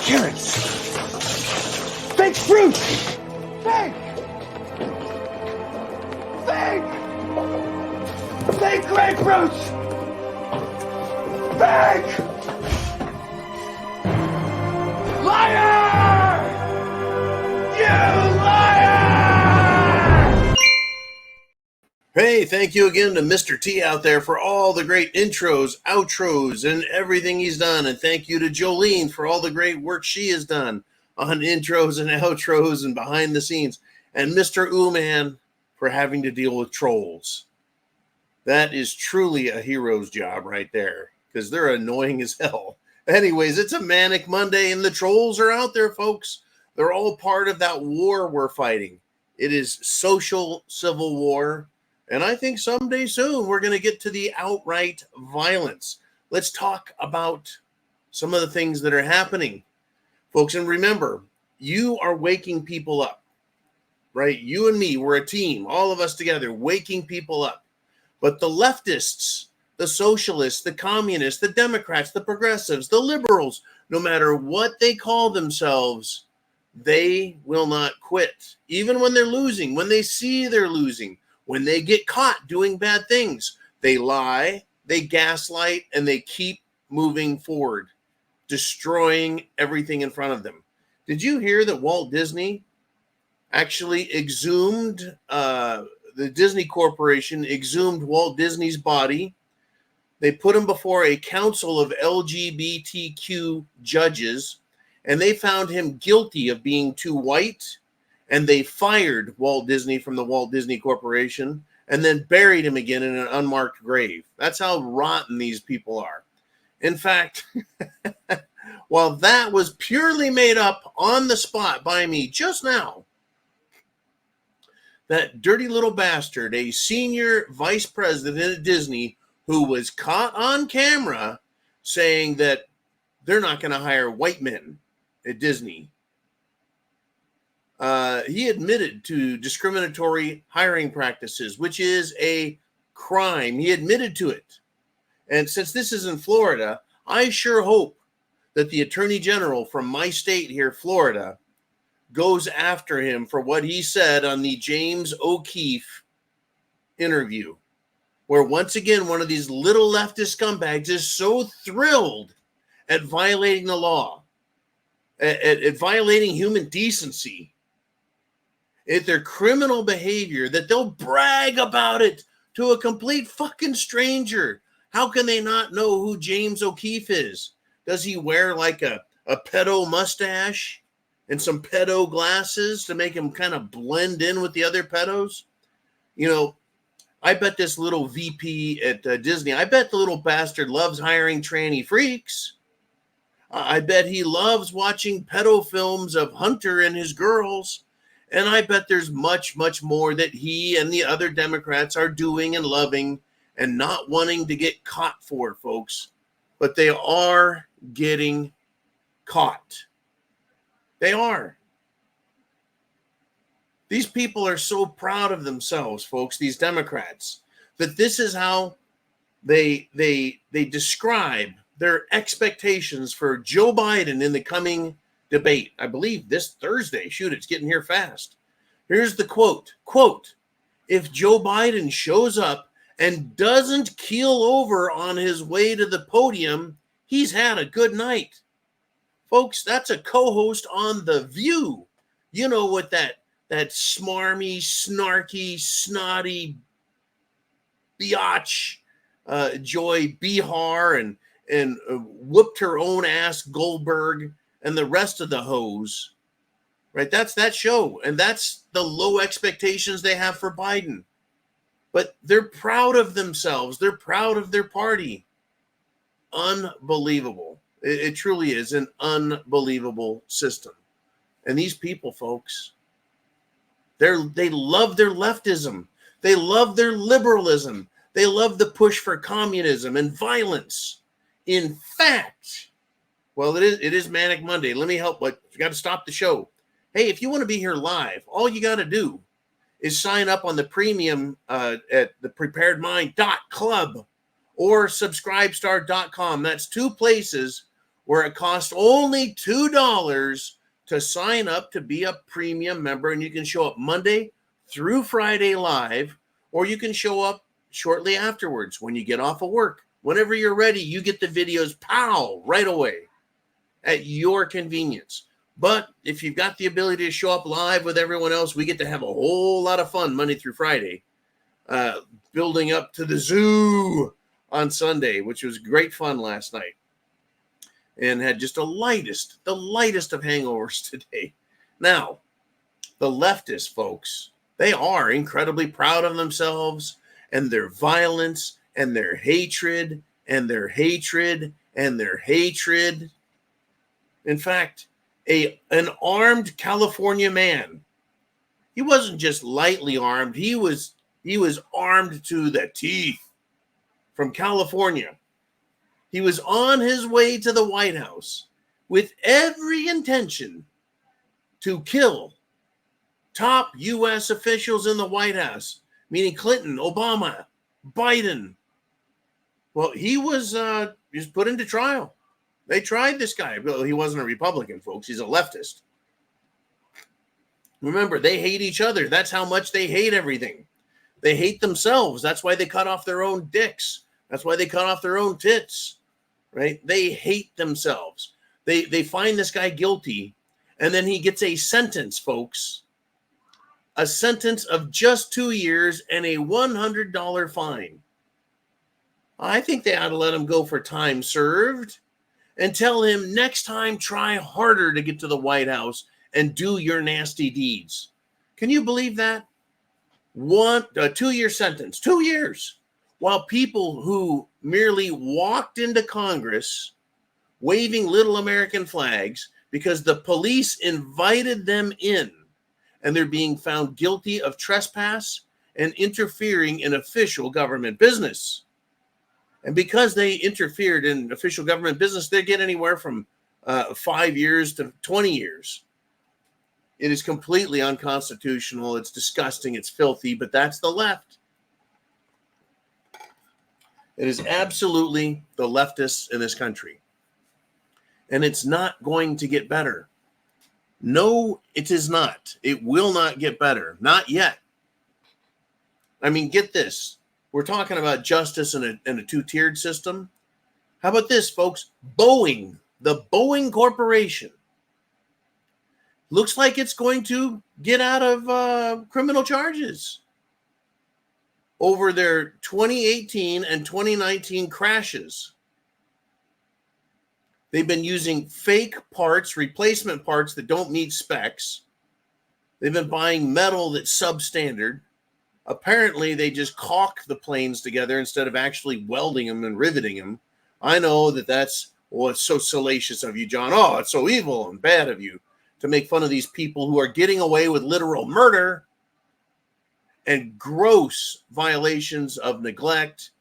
carrots, fake fruit, fake grapefruits, fake liar, you liar. Hey, thank you again to Mr. T out there for all the great intros, outros, and everything he's done. And thank you to Jolene for all the great work she has done on intros and outros and behind the scenes. And Mr. Ooman for having to deal with trolls. That is truly a hero's job right there, because they're annoying as hell. Anyways, it's a Manic Monday, and the trolls are out there, folks. They're all part of that war we're fighting. It is social civil war. And I think someday soon we're going to get to the outright violence. Let's talk about some of the things that are happening, folks. And remember, you are waking people up, right? You and me, we're a team, all of us together, waking people up. But the leftists, the socialists, the communists, the Democrats, the progressives, the liberals, no matter what they call themselves, they will not quit. Even when they're losing, when they see they're losing, when they get caught doing bad things, they lie, they gaslight, and they keep moving forward, destroying everything in front of them. Did you hear that Walt Disney actually exhumed, the Disney Corporation exhumed Walt Disney's body? They put him before a council of LGBTQ judges, and they found him guilty of being too white, and they fired Walt Disney from the Walt Disney Corporation and then buried him again in an unmarked grave. That's how rotten these people are. In fact, while that was purely made up on the spot by me just now, that dirty little bastard, a senior vice president at Disney, who was caught on camera saying that they're not going to hire white men at Disney. He admitted to discriminatory hiring practices, which is a crime. He admitted to it. And since this is in Florida, I sure hope that the attorney general from my state here, Florida, goes after him for what he said on the James O'Keefe interview, where once again, one of these little leftist scumbags is so thrilled at violating the law, at violating human decency, at their criminal behavior, that they'll brag about it to a complete fucking stranger. How can they not know who James O'Keefe is? Does he wear like a pedo mustache and some pedo glasses to make him kind of blend in with the other pedos? You know, I bet this little VP at Disney, I bet the little bastard loves hiring tranny freaks. I bet he loves watching pedo films of Hunter and his girls. And I bet there's much, much more that he and the other Democrats are doing and loving and not wanting to get caught for, folks. But they are getting caught. They are. These people are so proud of themselves, folks, these Democrats, that this is how they describe their expectations for Joe Biden in the coming debate. I believe this Thursday. Shoot, it's getting here fast. Here's the quote. Quote, if Joe Biden shows up and doesn't keel over on his way to the podium, he's had a good night. Folks, that's a co-host on The View. You know what that smarmy, snarky, snotty biatch Joy Behar and whooped her own ass Goldberg and the rest of the hoes, right? That's that show. And that's the low expectations they have for Biden. But they're proud of themselves. They're proud of their party. Unbelievable. It truly is an unbelievable system. And these people, folks, they love their leftism. They love their liberalism. They love the push for communism and violence. In fact, well, it is Manic Monday. Let me help, but you got to stop the show. Hey, if you want to be here live, all you got to do is sign up on the premium at thepreparedmind.club or subscribestar.com. That's two places where it costs only $2 to sign up to be a premium member, and you can show up Monday through Friday live, or you can show up shortly afterwards when you get off of work. Whenever you're ready, you get the videos, pow, right away at your convenience. But if you've got the ability to show up live with everyone else, we get to have a whole lot of fun Monday through Friday, building up to the zoo on Sunday, which was great fun last night. And had just the lightest of hangovers today. Now, the leftists, folks, they are incredibly proud of themselves and their violence and their hatred and their hatred and their hatred. In fact, an armed California man, he wasn't just lightly armed, he was armed to the teeth from California. He was on his way to the White House with every intention to kill top U.S. officials in the White House, meaning Clinton, Obama, Biden. Well, he was put into trial. They tried this guy. Well, he wasn't a Republican, folks. He's a leftist. Remember, they hate each other. That's how much they hate everything. They hate themselves. That's why they cut off their own dicks. That's why they cut off their own tits. Right? They hate themselves. They find this guy guilty, and then he gets a sentence, folks. A sentence of just 2 years and a $100 fine. I think they ought to let him go for time served and tell him next time, try harder to get to the White House and do your nasty deeds. Can you believe that? A 2-year sentence, 2 years. While people who merely walked into Congress waving little American flags because the police invited them in, and they're being found guilty of trespass and interfering in official government business. And because they interfered in official government business, they get anywhere from 5 years to 20 years. It is completely unconstitutional. It's disgusting. It's filthy, but that's the left. It is absolutely the leftists in this country. And it's not going to get better. No, it is not. It will not get better. Not yet. I mean, get this. We're talking about justice in a two-tiered system. How about this, folks? Boeing, the Boeing Corporation, looks like it's going to get out of criminal charges over their 2018 and 2019 crashes. They've been using fake parts, replacement parts that don't meet specs. They've been buying metal that's substandard. Apparently, they just caulk the planes together instead of actually welding them and riveting them. I know that's it's so salacious of you, John. Oh, it's so evil and bad of you to make fun of these people who are getting away with literal murder and gross violations of neglect,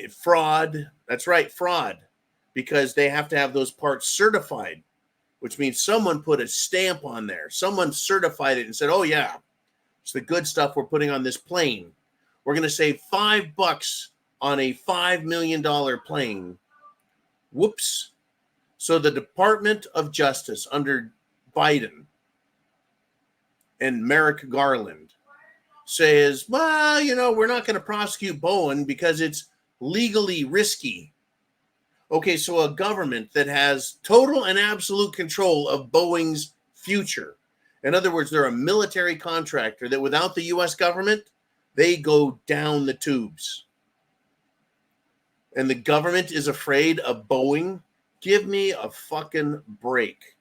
fraud. That's right, fraud, because they have to have those parts certified, which means someone put a stamp on there. Someone certified it and said, oh, yeah, it's the good stuff we're putting on this plane. We're going to save $5 on a $5 million plane. Whoops. So the Department of Justice under Biden and Merrick Garland says, well, we're not going to prosecute Boeing because it's legally risky. Okay, so a government that has total and absolute control of Boeing's future. In other words, they're a military contractor that without the U.S. government, they go down the tubes. And the government is afraid of Boeing? Give me a fucking break.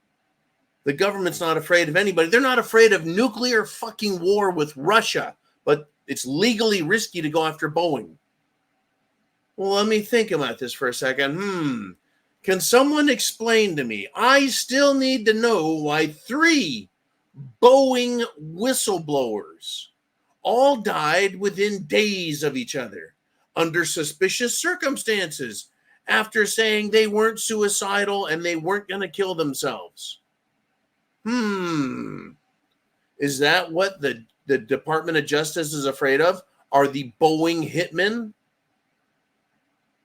The government's not afraid of anybody. They're not afraid of nuclear fucking war with Russia, but it's legally risky to go after Boeing. Well, let me think about this for a second. Can someone explain to me? I still need to know why 3 Boeing whistleblowers all died within days of each other under suspicious circumstances after saying they weren't suicidal and they weren't going to kill themselves. Is that what the Department of Justice is afraid of? Are the Boeing hitmen?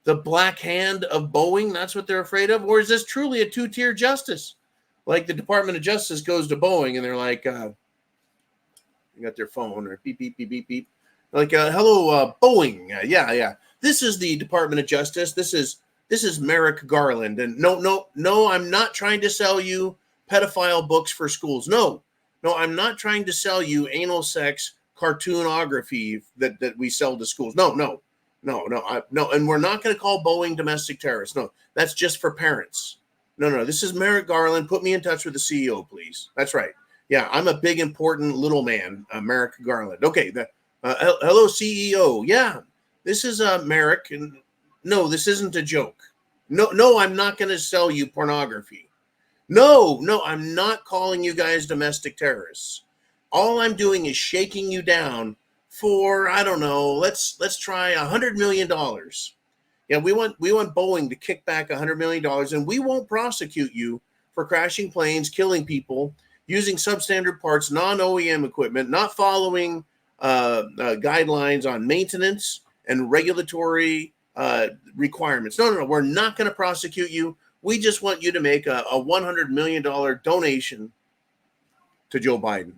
The black hand of Boeing, that's what they're afraid of? Or is this truly a two-tier justice? Like the Department of Justice goes to Boeing and they're like, you got their phone or beep, beep, beep, beep, beep. Like, hello, Boeing. Yeah. This is the Department of Justice. This is Merrick Garland. And no, I'm not trying to sell you pedophile books for schools. No, I'm not trying to sell you anal sex cartoonography that we sell to schools. No. And we're not going to call Boeing domestic terrorists. No, that's just for parents. No. This is Merrick Garland. Put me in touch with the CEO, please. That's right. Yeah, I'm a big, important little man, Merrick Garland. Okay, hello, CEO. Yeah, this is Merrick. And no, this isn't a joke. No, I'm not going to sell you pornography. No, I'm not calling you guys domestic terrorists. All I'm doing is shaking you down for, I don't know, let's try $100 million. Yeah, we want Boeing to kick back $100 million, and we won't prosecute you for crashing planes, killing people, using substandard parts, non-OEM equipment, not following guidelines on maintenance and regulatory requirements. No, we're not going to prosecute you. We just want you to make a $100 million donation to Joe Biden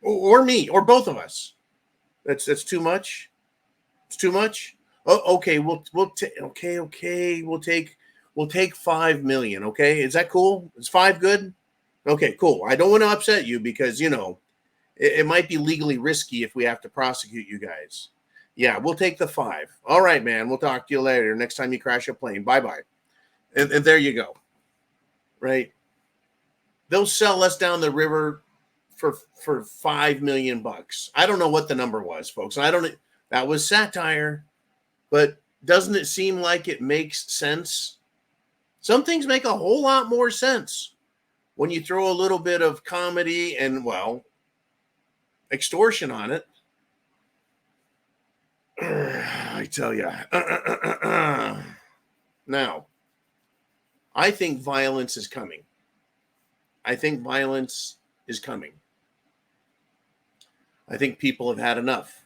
or me or both of us. That's too much. It's too much. Oh, okay. We'll take 5 million. Okay, is that cool? Is 5 good? Okay, cool. I don't want to upset you because it might be legally risky if we have to prosecute you guys. Yeah, we'll take the 5. All right, man. We'll talk to you later. Next time you crash a plane. Bye. And there you go. Right? They'll sell us down the river for $5 million. I don't know what the number was, folks. That was satire, but doesn't it seem like it makes sense? Some things make a whole lot more sense when you throw a little bit of comedy and, well, extortion on it. I tell you. Now, I think violence is coming. I think people have had enough.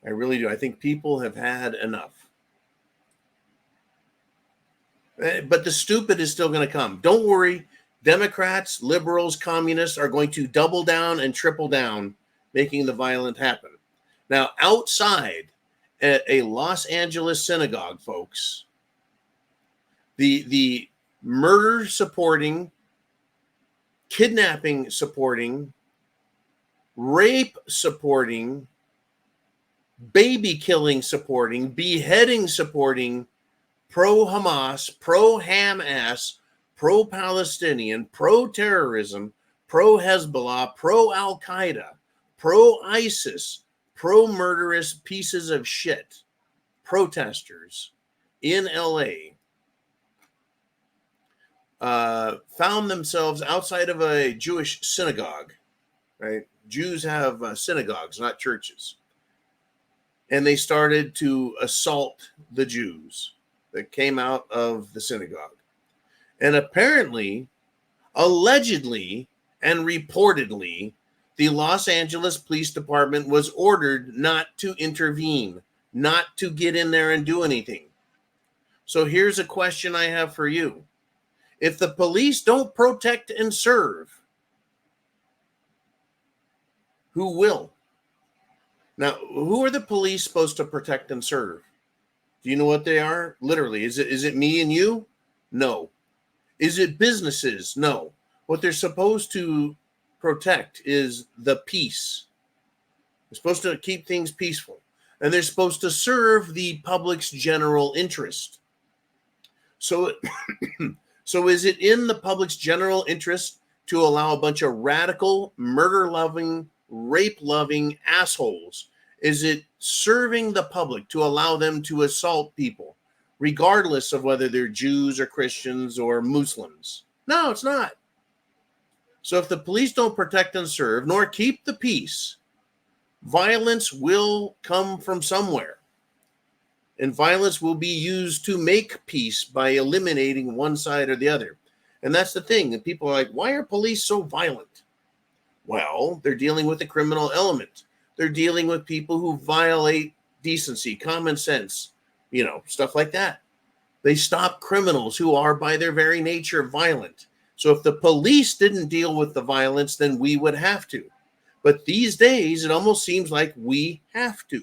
I really do. I think people have had enough. But the stupid is still going to come. Don't worry. Democrats, liberals, communists are going to double down and triple down, making the violent happen. Now, outside a Los Angeles synagogue, folks, the murder supporting, kidnapping supporting, rape supporting, baby killing supporting, beheading supporting, pro-Hamas, pro-Hamas, pro-Palestinian, pro-terrorism, pro-Hezbollah, pro-Al-Qaeda, pro-ISIS, pro-murderous pieces of shit protesters in LA found themselves outside of a Jewish synagogue, right? Jews have synagogues, not churches. And they started to assault the Jews that came out of the synagogue. And apparently, allegedly, and reportedly, the Los Angeles Police Department was ordered not to intervene, not to get in there and do anything. So here's a question I have for you. If the police don't protect and serve, who will? Now, who are the police supposed to protect and serve? Do you know what they are? Literally, is it me and you? No. Is it businesses? No. What they're supposed to protect is the peace. They're supposed to keep things peaceful. And they're supposed to serve the public's general interest. So is it in the public's general interest to allow a bunch of radical, murder-loving, rape-loving assholes? Is it serving the public to allow them to assault people, regardless of whether they're Jews or Christians or Muslims? No, it's not. So if the police don't protect and serve, nor keep the peace, violence will come from somewhere. And violence will be used to make peace by eliminating one side or the other. And that's the thing. And people are like, why are police so violent? Well, they're dealing with a criminal element. They're dealing with people who violate decency, common sense, stuff like that. They stop criminals who are by their very nature violent. So if the police didn't deal with the violence, then we would have to. But these days, it almost seems like we have to.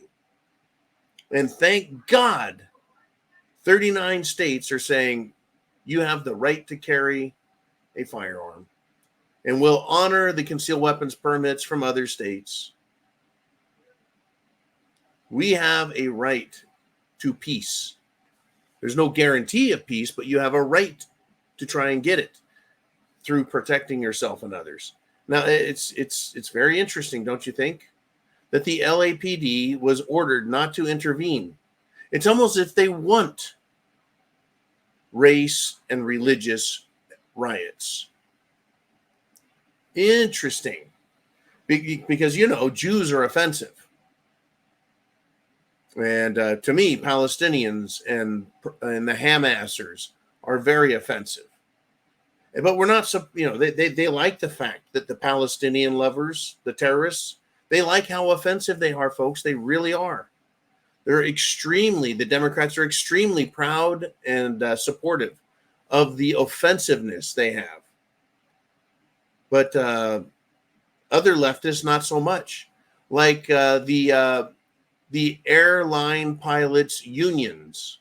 And thank God, 39 states are saying you have the right to carry a firearm. And we'll honor the concealed weapons permits from other states. We have a right to peace. There's no guarantee of peace, but you have a right to try and get it through protecting yourself and others. Now, it's very interesting, don't you think, that the LAPD was ordered not to intervene. It's almost as if they want race and religious riots. Interesting. Because, Jews are offensive. And to me, Palestinians and the Hamassers are very offensive. But we're not, they like the fact that the Palestinian lovers, the terrorists, they like how offensive they are, folks. They really are. The Democrats are extremely proud and supportive of the offensiveness they have. But other leftists, not so much. Like the airline pilots unions.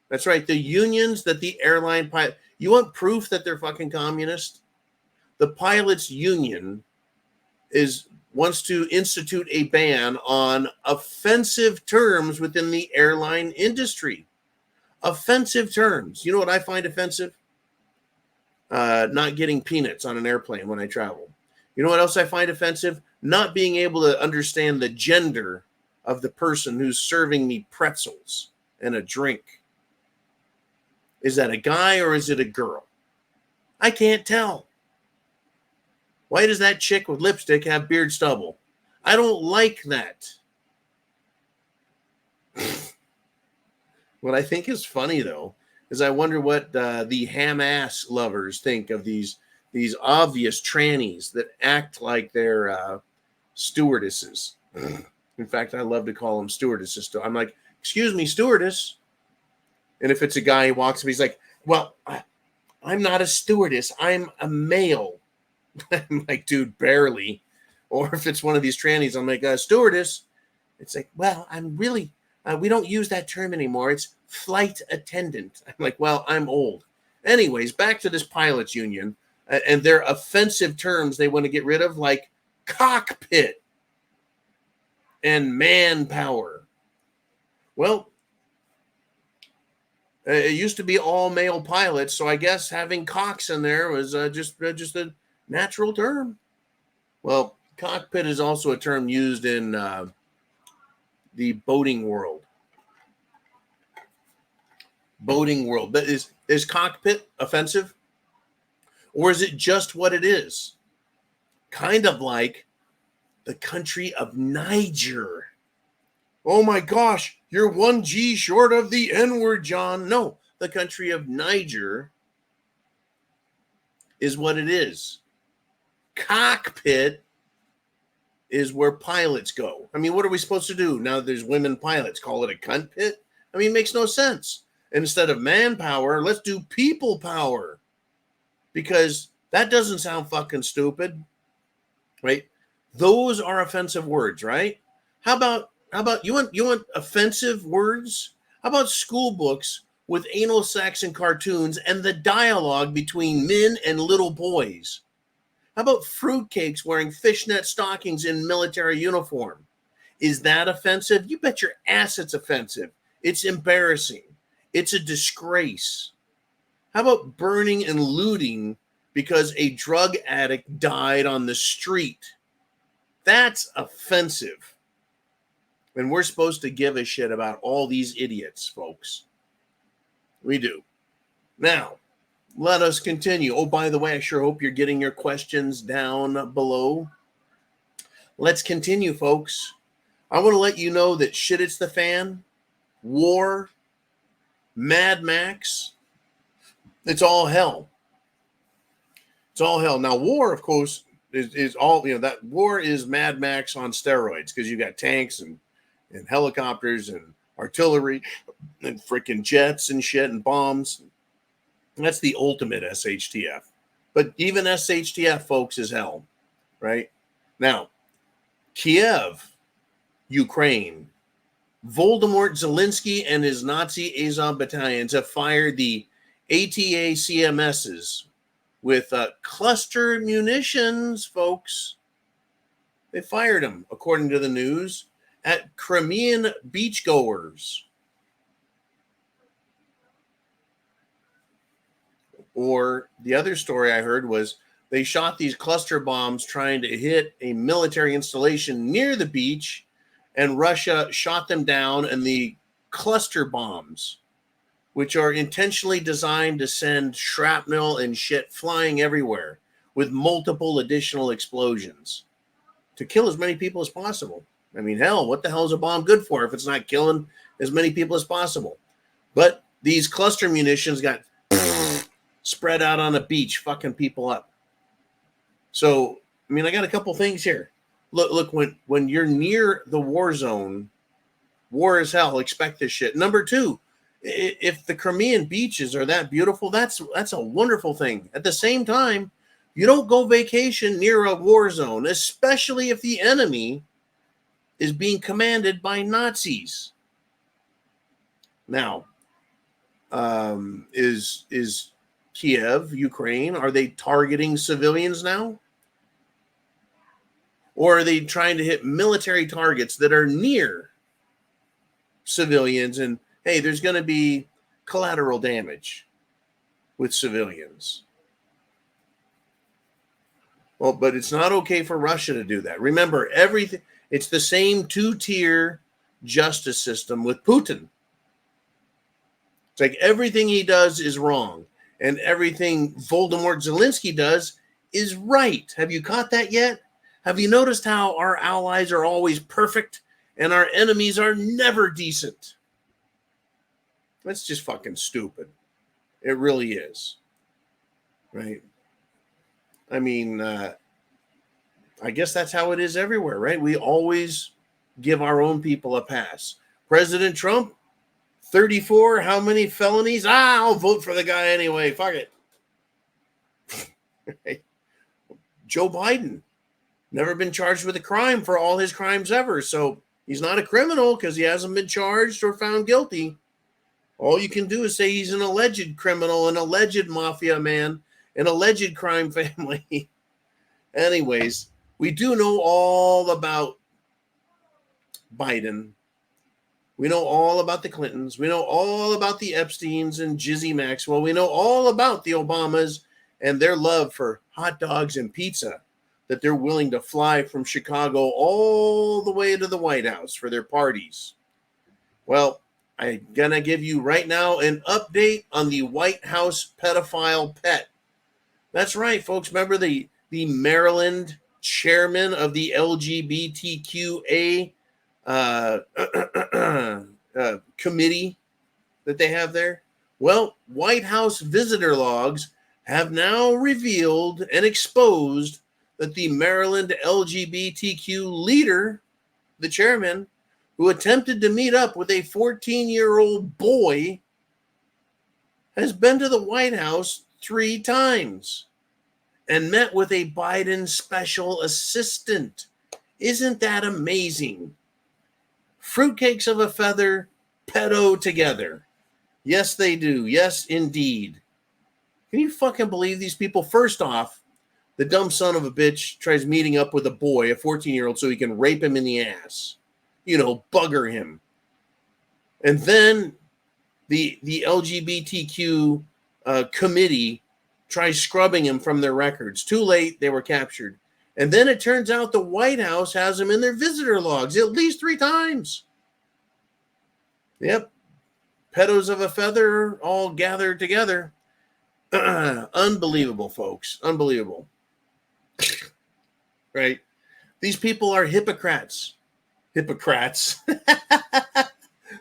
That's right. The unions that the airline pilot. You want proof that they're fucking communist? The pilots union wants to institute a ban on offensive terms within the airline industry. Offensive terms. You know what I find offensive? Not getting peanuts on an airplane when I travel. You know what else I find offensive? Not being able to understand the gender of the person who's serving me pretzels and a drink. Is that a guy or is it a girl? I can't tell. Why does that chick with lipstick have beard stubble? I don't like that. What I think is funny, though, is I wonder what the Hamas lovers think of these obvious trannies that act like they're stewardesses. In fact, I love to call them stewardesses. I'm like, excuse me, stewardess. And if it's a guy who walks up, he's like, well, I'm not a stewardess. I'm a male. I'm like, dude, barely. Or if it's one of these trannies, I'm like, stewardess. It's like, well, I'm really, we don't use that term anymore. It's flight attendant. I'm like, well, I'm old. Anyways, back to this pilots union and their offensive terms they want to get rid of, like cockpit and manpower. Well, it used to be all male pilots, so I guess having cocks in there was just a natural term. Well, cockpit is also a term used in the boating world. Boating world. But is cockpit offensive? Or is it just what it is? Kind of like the country of Niger. Oh my gosh, you're 1G short of the N-word, John. No, the country of Niger is what it is. Cockpit is where pilots go. I mean, what are we supposed to do now that there's women pilots? Call it a cunt pit? I mean, it makes no sense. Instead of manpower, let's do people power. Because that doesn't sound fucking stupid, right? Those are offensive words, right? How about you want offensive words? How about school books with anal sex and cartoons and the dialogue between men and little boys? How about fruitcakes wearing fishnet stockings in military uniform? Is that offensive? You bet your ass it's offensive. It's embarrassing. It's a disgrace. How about burning and looting because a drug addict died on the street? That's offensive. And we're supposed to give a shit about all these idiots, folks. We do. Now, let us continue. Oh, by the way, I sure hope you're getting your questions down below. Let's continue, folks. I want to let you know that shit it's the fan, war, Mad Max, it's all hell. It's all hell. Now, war, of course, is all, that war is Mad Max on steroids because you got tanks and helicopters and artillery and freaking jets and shit and bombs. That's the ultimate SHTF. But even SHTF, folks, is hell, right? Now, Kiev, Ukraine, Voldemort Zelensky and his Nazi Azov battalions have fired the ATA CMSs with cluster munitions, folks. They fired them, according to the news, at Crimean beachgoers. Or the other story I heard was they shot these cluster bombs trying to hit a military installation near the beach, and Russia shot them down, and the cluster bombs, which are intentionally designed to send shrapnel and shit flying everywhere with multiple additional explosions to kill as many people as possible. I mean, hell, what the hell is a bomb good for if it's not killing as many people as possible? But these cluster munitions got spread out on a beach, fucking people up. So, I mean, I got a couple things here. Look, when you're near the war zone, war is hell. Expect this shit. Number two, if the Crimean beaches are that beautiful, that's a wonderful thing. At the same time, you don't go vacation near a war zone, especially if the enemy is being commanded by Nazis. Now, is Kiev, Ukraine, are they targeting civilians now? Or are they trying to hit military targets that are near civilians? And hey, there's going to be collateral damage with civilians. Well, but it's not okay for Russia to do that. Remember, everything, it's the same two-tier justice system with Putin. It's like everything he does is wrong, and everything Voldemort Zelensky does is right. Have you caught that yet? Have you noticed how our allies are always perfect and our enemies are never decent? That's just fucking stupid. It really is. Right? I mean, I guess that's how it is everywhere, right? We always give our own people a pass. President Trump, 34, how many felonies? I'll vote for the guy anyway. Fuck it. Right? Joe Biden, never been charged with a crime for all his crimes ever. So he's not a criminal because he hasn't been charged or found guilty. All you can do is say he's an alleged criminal, an alleged mafia man, an alleged crime family. Anyways, we do know all about Biden. We know all about the Clintons. We know all about the Epsteins and Jizzy Maxwell. We know all about the Obamas and their love for hot dogs and pizza, that they're willing to fly from Chicago all the way to the White House for their parties. Well, I'm going to give you right now an update on the White House pedophile pet. That's right, folks. Remember the Maryland chairman of the LGBTQA committee that they have there? Well, White House visitor logs have now revealed and exposed that the Maryland LGBTQ leader, the chairman, who attempted to meet up with a 14-year-old boy, has been to the White House 3 times and met with a Biden special assistant. Isn't that amazing? Fruitcakes of a feather, pedo together. Yes, they do. Yes, indeed. Can you fucking believe these people? First off, the dumb son of a bitch tries meeting up with a boy, a 14-year-old, so he can rape him in the ass. You know, bugger him. And then the LGBTQ committee tries scrubbing him from their records. Too late, they were captured. And then it turns out the White House has him in their visitor logs at least 3 times. Yep. Pedos of a feather all gathered together. Unbelievable, folks. Unbelievable. Right? These people are hypocrites. Hypocrites.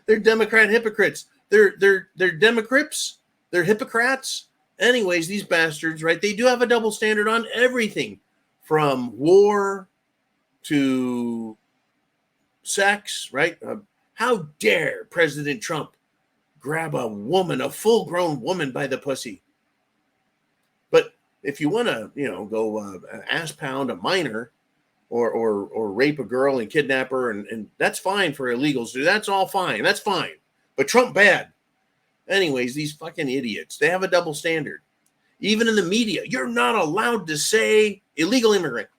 They're Democrat hypocrites. They're Democrats. They're hypocrites. Anyways, these bastards, right? They do have a double standard on everything, from war to sex, right? How dare President Trump grab a woman, a full-grown woman by the pussy? But if you want to, go ass pound a minor or rape a girl and kidnap her, and that's fine for illegals to do. That's all fine. That's fine. But Trump bad. Anyways, these fucking idiots, they have a double standard. Even in the media, you're not allowed to say illegal immigrant.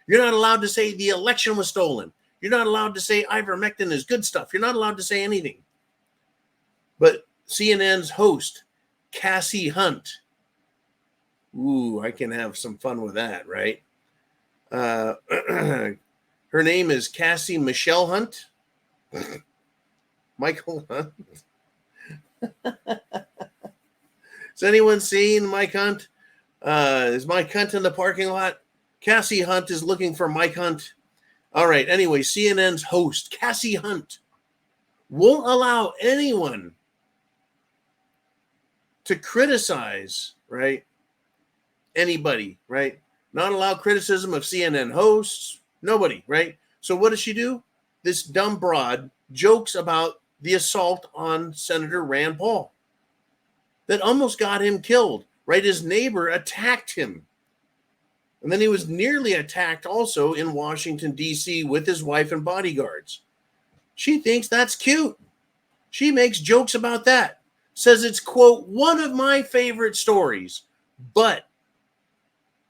You're not allowed to say the election was stolen. You're not allowed to say ivermectin is good stuff. You're not allowed to say anything. But CNN's host, Cassie Hunt, ooh, I can have some fun with that, right? Her name is Cassie Michelle Hunt. Michael Hunt. Has anyone seen Mike Hunt? Is Mike Hunt in the parking lot? Cassie Hunt is looking for Mike Hunt. All right. Anyway, CNN's host, Cassie Hunt, won't allow anyone to criticize, right? Anybody, right? Not allow criticism of CNN hosts. Nobody, right? So what does she do? This dumb broad jokes about the assault on Senator Rand Paul that almost got him killed, right? His neighbor attacked him. And then he was nearly attacked also in Washington, D.C. with his wife and bodyguards. She thinks that's cute. She makes jokes about that. Says it's, quote, one of my favorite stories. But,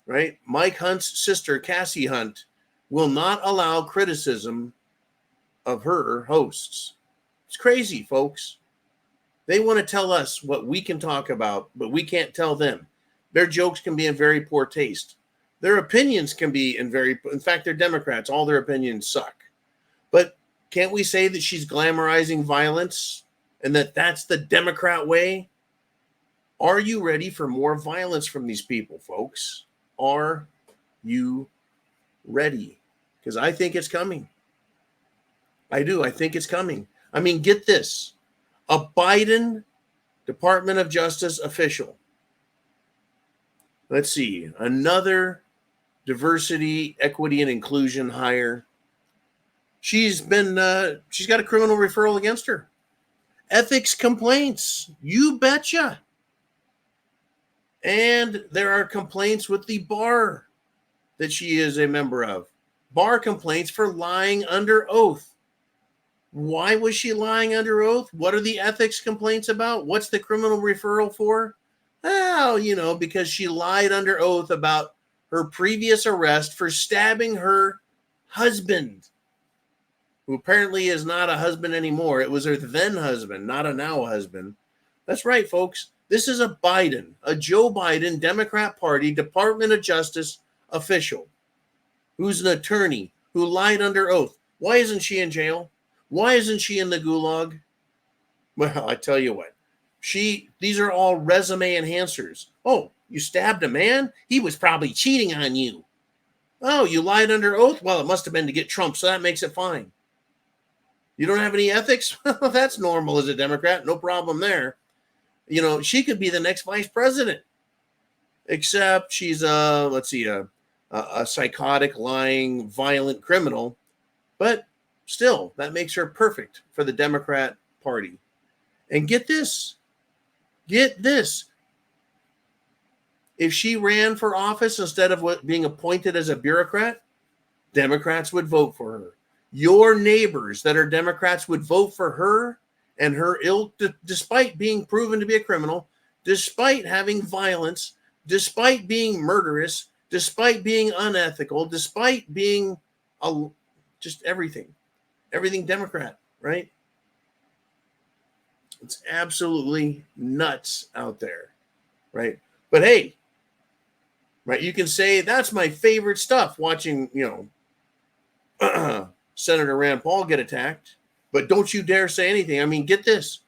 right, Mike Hunt's sister, Cassie Hunt, will not allow criticism of her hosts. It's crazy, folks. They want to tell us what we can talk about, but we can't tell them. Their jokes can be in very poor taste. Their opinions can be in fact, they're Democrats. All their opinions suck. But can't we say that she's glamorizing violence and that that's the Democrat way? Are you ready for more violence from these people, folks? Are you ready? Because I think it's coming. I do. I think it's coming. I mean, get this. A Biden Department of Justice official. Let's see. Another diversity, equity, and inclusion hire. She's got a criminal referral against her. Ethics complaints. You betcha. And there are complaints with the bar that she is a member of. Bar complaints for lying under oath. Why was she lying under oath? What are the ethics complaints about? What's the criminal referral for? Oh, because she lied under oath about her previous arrest for stabbing her husband, who apparently is not a husband anymore. It was her then husband, not a now husband. That's right, folks. This is a Joe Biden, Democrat Party, Department of Justice official who's an attorney who lied under oath. Why isn't she in jail? Why isn't she in the gulag? Well, I tell you what, these are all resume enhancers. Oh, you stabbed a man? He was probably cheating on you. Oh, you lied under oath? Well, it must have been to get Trump, so that makes it fine. You don't have any ethics? Well, that's normal as a Democrat. No problem there. She could be the next vice president, except she's a psychotic, lying, violent criminal. But still, that makes her perfect for the Democrat Party. And get this. If she ran for office instead of being appointed as a bureaucrat, Democrats would vote for her. Your neighbors that are Democrats would vote for her and her ilk, despite being proven to be a criminal, despite having violence, despite being murderous, despite being unethical, despite being just everything Democrat, right? It's absolutely nuts out there, right? But hey, right, you can say that's my favorite stuff, watching, Senator Rand Paul get attacked. But don't you dare say anything. I mean, get this.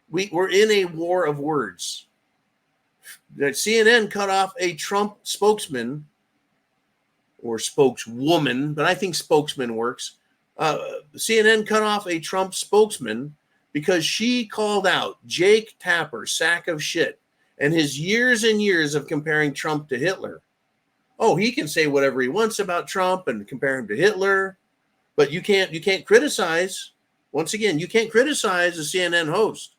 We're in a war of words. That CNN cut off a Trump spokesman or spokeswoman, but I think spokesman works. CNN cut off a Trump spokesman because she called out Jake Tapper, sack of shit, and his years and years of comparing Trump to Hitler. Oh, he can say whatever he wants about Trump and compare him to Hitler, but you can't criticize Once again, you can't criticize a CNN host.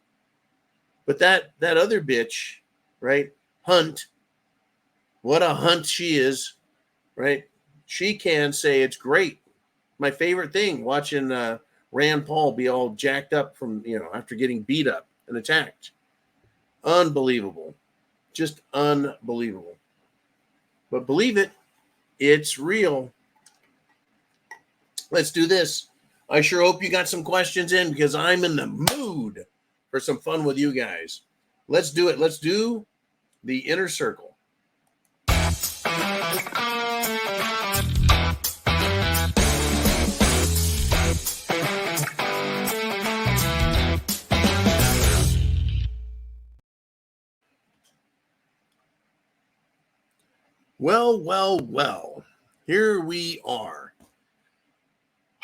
But that other bitch, right? Hunt, what a hunt she is, right? She can say it's great. My favorite thing, watching Rand Paul be all jacked up from, after getting beat up and attacked. Unbelievable. Just unbelievable. But believe it, it's real. Let's do this. I sure hope you got some questions in because I'm in the mood for some fun with you guys. Let's do it. Let's do the inner circle. Well. Here we are.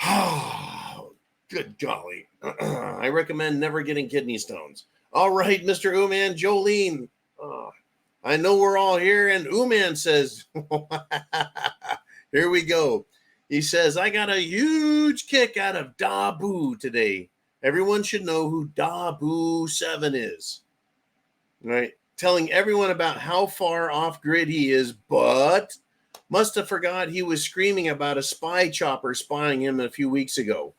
Oh, good golly. I recommend never getting kidney stones. All right, Mr. Uman, Jolene. I know we're all here, and Uman says, here we go. He says, I got a huge kick out of Dabu today. Everyone should know who Dabu 7 is. Right? Telling everyone about how far off grid he is, but must have forgot he was screaming about a spy chopper spying him a few weeks ago.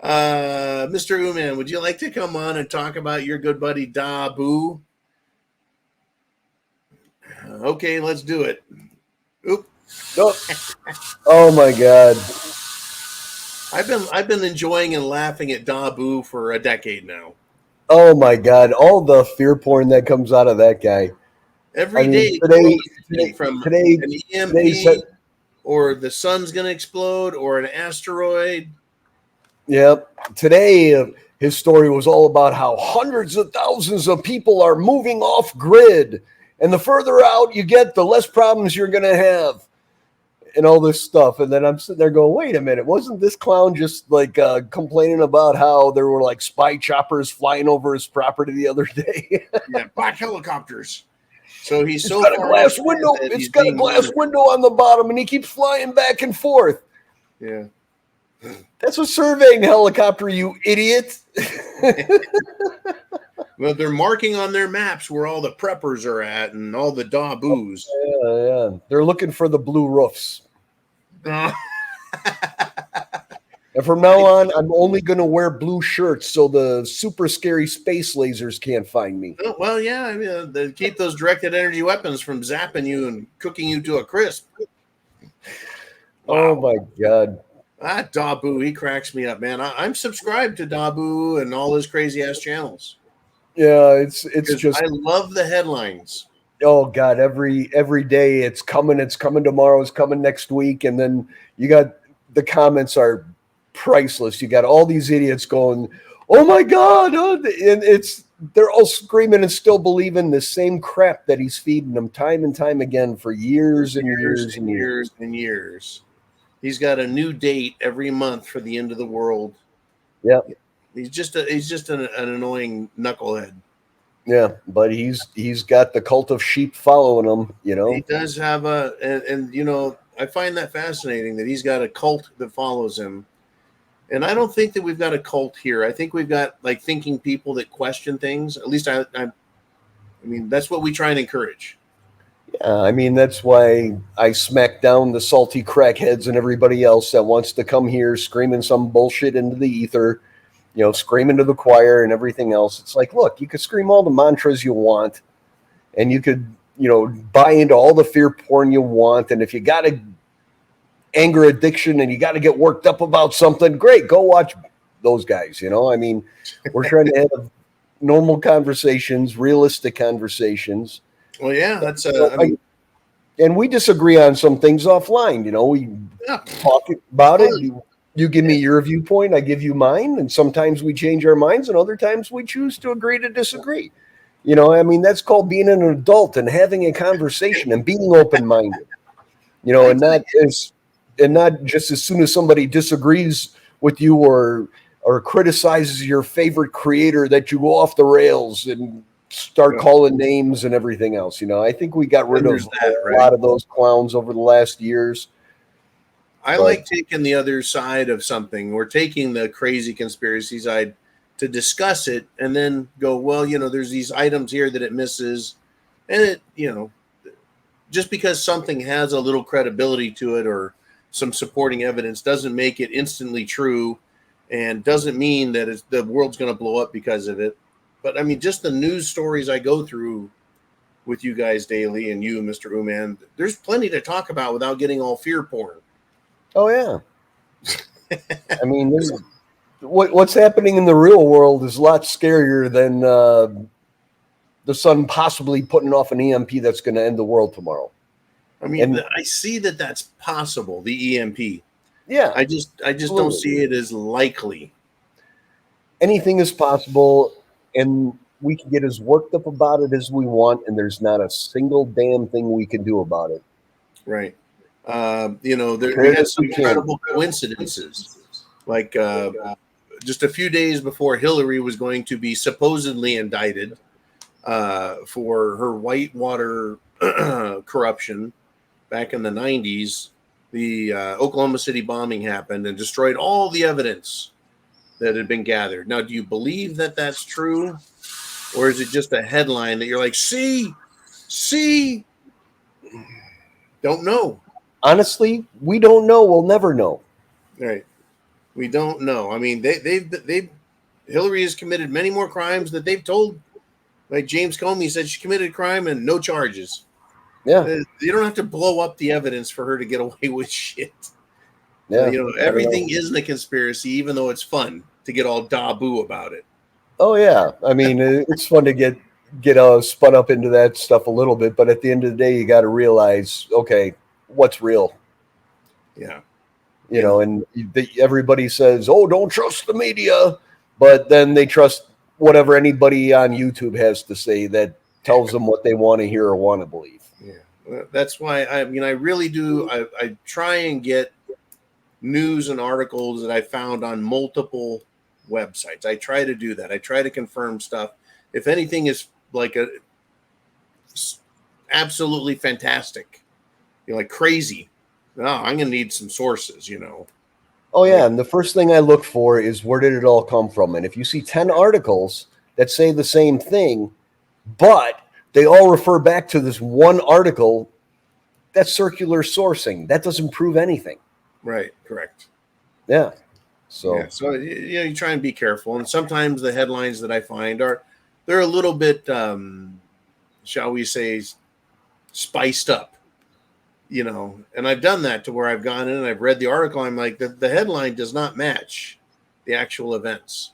Mr. Uman, would you like to come on and talk about your good buddy Dabu? Okay, let's do it. Oop. Oh my God. I've been enjoying and laughing at Dabu for a decade now. Oh my God. All the fear porn that comes out of that guy. Every day from an EMP or the sun's going to explode or an asteroid. Yep. Today, his story was all about how hundreds of thousands of people are moving off grid. And the further out you get, the less problems you're going to have. And all this stuff. And then I'm sitting there going, wait a minute. Wasn't this clown just like complaining about how there were like spy choppers flying over his property the other day? Yeah, black helicopters. So it's got a glass window. It's got a glass window on the bottom, and he keeps flying back and forth. Yeah. That's a surveying helicopter, you idiot. Well, they're marking on their maps where all the preppers are at and all the Dabus. Yeah. They're looking for the blue roofs. And from now on, I'm only going to wear blue shirts so the super scary space lasers can't find me. Oh, well, yeah. I mean, they keep those directed energy weapons from zapping you and cooking you to a crisp. Wow. Oh, my God. That Dabu, he cracks me up, man. I'm subscribed to Dabu and all his crazy-ass channels. Yeah, it's just... I love the headlines. Oh, God, every day it's coming tomorrow, it's coming next week. And then you got the comments are priceless. You got all these idiots going, oh, my God. And they're all screaming and still believing the same crap that he's feeding them time and time again for years and years and years and years. He's got a new date every month for the end of the world. Yeah. He's just an annoying knucklehead. Yeah, but he's got the cult of sheep following him, He does have I find that fascinating that he's got a cult that follows him. And I don't think that we've got a cult here. I think we've got like thinking people that question things. At least I mean, that's what we try and encourage. Yeah, I mean, that's why I smack down the salty crackheads and everybody else that wants to come here screaming some bullshit into the ether. Screaming to the choir and everything else. It's like, look, you could scream all the mantras you want and you could, buy into all the fear porn you want. And if you got an anger addiction and you got to get worked up about something, great, go watch those guys. I mean, we're trying to have normal conversations, realistic conversations. Well, yeah, that's and we disagree on some things offline. We talk about it. You give me your viewpoint, I give you mine, and sometimes we change our minds, and other times we choose to agree to disagree. I mean, that's called being an adult and having a conversation and being open-minded. And not just as soon as somebody disagrees with you or criticizes your favorite creator that you go off the rails and start calling names and everything else. I think we got rid of a lot of those clowns over the last years. I like taking the other side of something, or taking the crazy conspiracy side to discuss it, and then go, well, there's these items here that it misses, and just because something has a little credibility to it or some supporting evidence doesn't make it instantly true, and doesn't mean that the world's going to blow up because of it. But I mean, just the news stories I go through with you guys daily, and you, Mr. Uman, there's plenty to talk about without getting all fear porn. Oh yeah. I mean, what's happening in the real world is a lot scarier than the sun possibly putting off an EMP that's going to end the world tomorrow. I mean, I see that that's possible, the EMP. Yeah. I just don't see it as likely. Anything is possible, and we can get as worked up about it as we want, and there's not a single damn thing we can do about it. Right. We had some incredible coincidences. Like just a few days before Hillary was going to be supposedly indicted for her Whitewater corruption back in the 90s, the Oklahoma City bombing happened and destroyed all the evidence that had been gathered. Now, do you believe that that's true? Or is it just a headline that you're like, see? Don't know. Honestly, we don't know. We'll never know. Right. We don't know. I mean, Hillary has committed many more crimes that they've told. Like James Comey said, she committed a crime and no charges. Yeah. You don't have to blow up the evidence for her to get away with shit. Yeah. Everything isn't a conspiracy, even though it's fun to get all da-boo about it. Oh yeah. I mean, it's fun to get spun up into that stuff a little bit, but at the end of the day, you got to realize, okay, what's real? Yeah. And everybody says, "Oh, don't trust the media," but then they trust whatever anybody on YouTube has to say that tells them what they want to hear or want to believe. Yeah, that's why I really do. I try and get news and articles that I found on multiple websites. I try to do that. I try to confirm stuff. If anything is like absolutely fantastic, like crazy, I'm going to need some sources, Oh yeah, and the first thing I look for is where did it all come from? And if you see 10 articles that say the same thing, but they all refer back to this one article, that's circular sourcing. That doesn't prove anything. Right, correct. Yeah. So you try and be careful. And sometimes the headlines that I find they're a little bit, shall we say, spiced up. And I've done that to where I've gone in and I've read the article. I'm like, the headline does not match the actual events,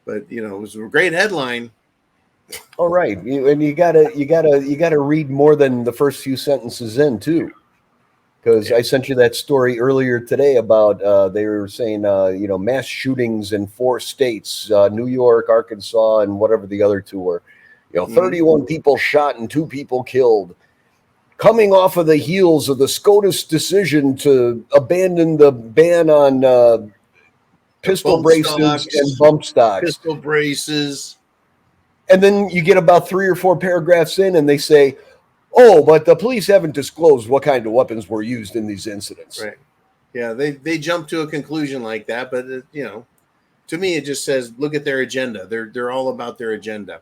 but it was a great headline. All right, and you gotta read more than the first few sentences in too, because I sent you that story earlier today about they were saying mass shootings in 4 states, New York, Arkansas, and whatever the other 2 were. 31 people shot and 2 people killed. Coming off of the heels of the SCOTUS decision to abandon the ban on pistol braces and bump stocks. Pistol braces. And then you get about 3 or 4 paragraphs in and they say, oh, but the police haven't disclosed what kind of weapons were used in these incidents. Right. Yeah, they jump to a conclusion like that. But, to me, it just says, look at their agenda. They're all about their agenda.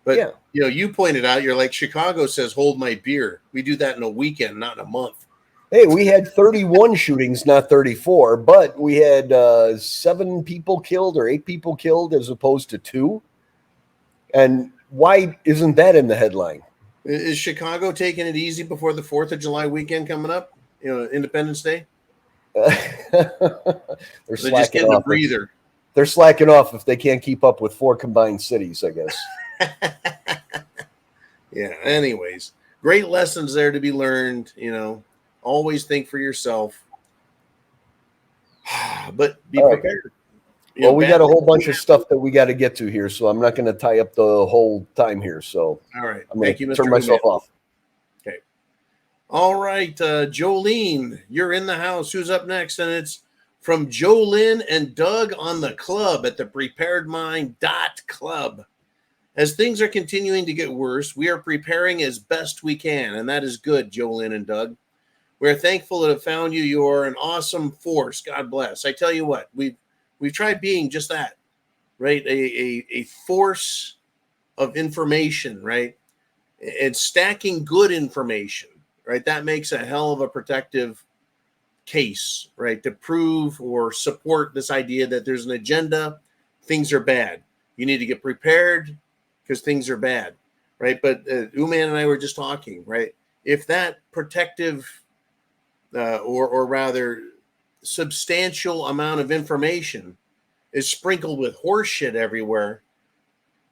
But, you pointed out, you're like, Chicago says, hold my beer. We do that in a weekend, not in a month. Hey, we had 31 shootings, not 34, but we had 7 people killed or 8 people killed as opposed to 2. And why isn't that in the headline? Is Chicago taking it easy before the 4th of July weekend coming up? Independence Day? They're just getting a breather. They're slacking off if they can't keep up with 4 combined cities, I guess. Yeah. Anyways, great lessons there to be learned. Always think for yourself, but be prepared. Well, we got a whole bunch of stuff that we got to get to here, so I'm not going to tie up the whole time here. So, all right, I'm going to turn myself off. Okay. All right, Jolene, you're in the house. Who's up next? And it's from Jolene and Doug on the club at the thepreparedmind.club. As things are continuing to get worse, we are preparing as best we can, and that is good, Jolene and Doug. We're thankful to have found you. You're an awesome force. God bless. I tell you what, we've tried being just that, right? A force of information, right? And stacking good information, right? That makes a hell of a protective case, right? To prove or support this idea that there's an agenda, things are bad. You need to get prepared because things are bad, right? But Uman and I were just talking, right? If that protective or rather substantial amount of information is sprinkled with horse shit everywhere,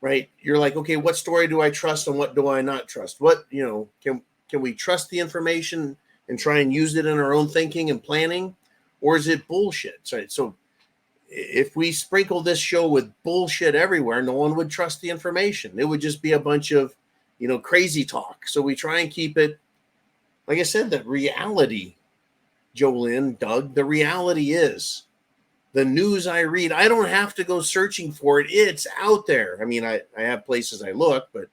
right? You're like, okay, what story do I trust and what do I not trust? What, can we trust the information and try and use it in our own thinking and planning? Or is it bullshit? Right? So if we sprinkle this show with bullshit everywhere, no one would trust the information. It would just be a bunch of, crazy talk. So we try and keep it, like I said, the reality, Jolynn, Doug, the reality is the news I read, I don't have to go searching for it. It's out there. I mean, I have places I look, but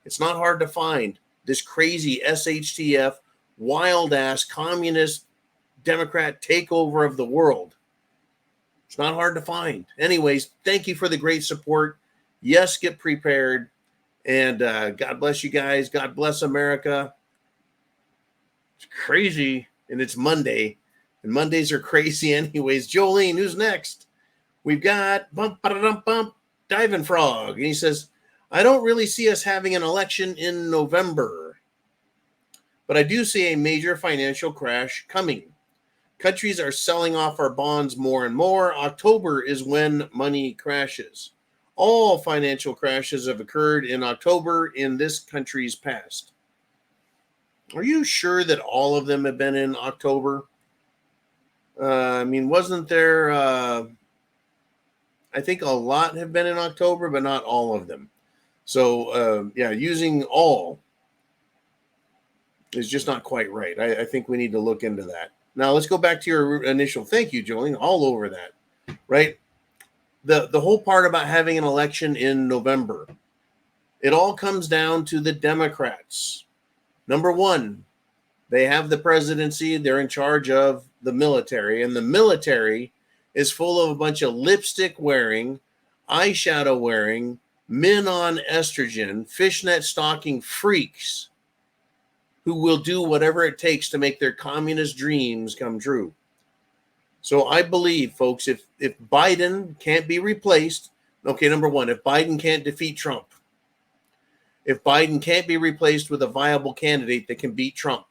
it's not hard to find this crazy SHTF, wild-ass communist Democrat takeover of the world. It's not hard to find. Anyways, thank you for the great support. Yes, get prepared. And God bless you guys. God bless America. It's crazy, and it's Monday. And Mondays are crazy anyways. Jolene, who's next? We've got Diving Frog. And he says, I don't really see us having an election in November, but I do see a major financial crash coming. Countries are selling off our bonds more and more. October is when money crashes. All financial crashes have occurred in October in this country's past. Are you sure that all of them have been in October? Wasn't there, I think a lot have been in October, but not all of them. So, using all is just not quite right. I think we need to look into that. Now, let's go back to your initial thank you, Jolene, all over that, right? The whole part about having an election in November, it all comes down to the Democrats. Number one, they have the presidency. They're in charge of the military, and the military is full of a bunch of lipstick wearing, eyeshadow wearing, men on estrogen, fishnet stocking freaks who will do whatever it takes to make their communist dreams come true. So I believe, folks, if Biden can't be replaced, okay, number one, if Biden can't defeat Trump, if Biden can't be replaced with a viable candidate that can beat Trump,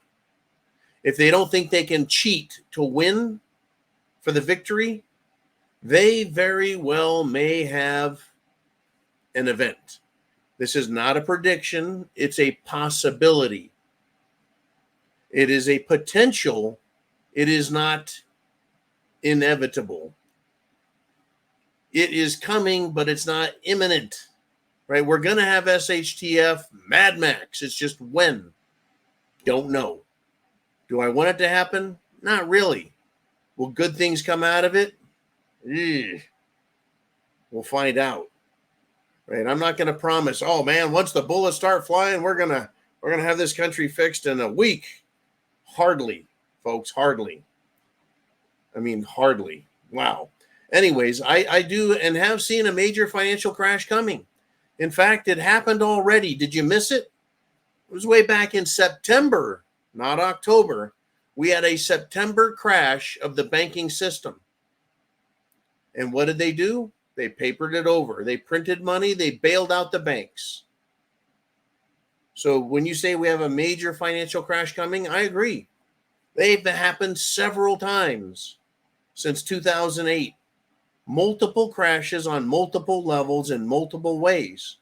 if they don't think they can cheat to win for the victory, they very well may have an event. This is not a prediction. It's a possibility. It is a potential. It is not inevitable. It is coming, but it's not imminent, right? We're going to have SHTF, Mad Max. It's just when. Don't know. Do I want it to happen? Not really. Will good things come out of it? We'll find out. Right? I'm not going to promise, oh man, once the bullets start flying, we're going to have this country fixed in a week. Hardly, folks, hardly. Hardly. Wow. Anyways, I do and have seen a major financial crash coming. In fact, it happened already. Did you miss it? It was way back in September, not October. We had a September crash of the banking system. And what did they do? They papered it over. They printed money. They bailed out the banks. So when you say we have a major financial crash coming, I agree. They've happened several times since 2008. Multiple crashes on multiple levels in multiple ways.